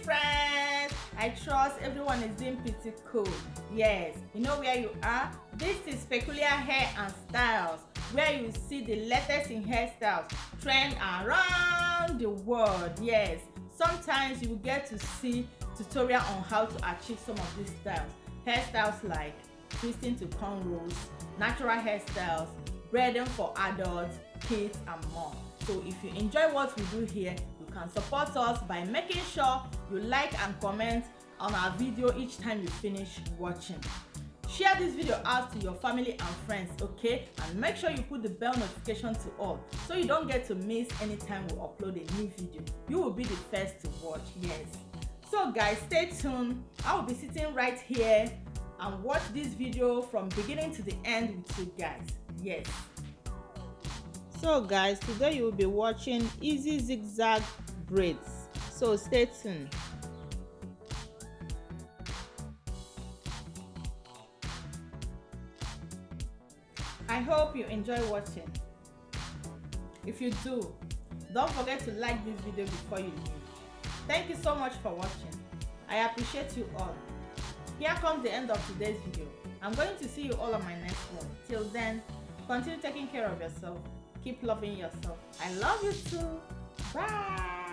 friends, I trust everyone is doing pretty cool. Yes, you know where you are. This is Peculiar Hair and Styles, where you see the latest in hairstyles trend around the world. Yes, sometimes you will get to see tutorial on how to achieve some of these styles. Hairstyles like twisting to cornrows, natural hairstyles, braiding for adults, kids and more. So if you enjoy what we do here, you can support us by making sure you like and comment on our video each time you finish watching. Share this video out to your family and friends, okay? And make sure you put the bell notification to all so you don't get to miss anytime we upload a new video. You will be the first to watch, yes. So guys, stay tuned. I will be sitting right here and watch this video from beginning to the end with you guys. Yes. So guys, today you will be watching easy zigzag braids. So stay tuned. I hope you enjoy watching. If you do, don't forget to like this video before you leave. Thank you so much for watching. I appreciate you all. Here comes the end of today's video. I'm going to see you all on my next one. Till then, continue taking care of yourself. Keep loving yourself. I love you too. Bye.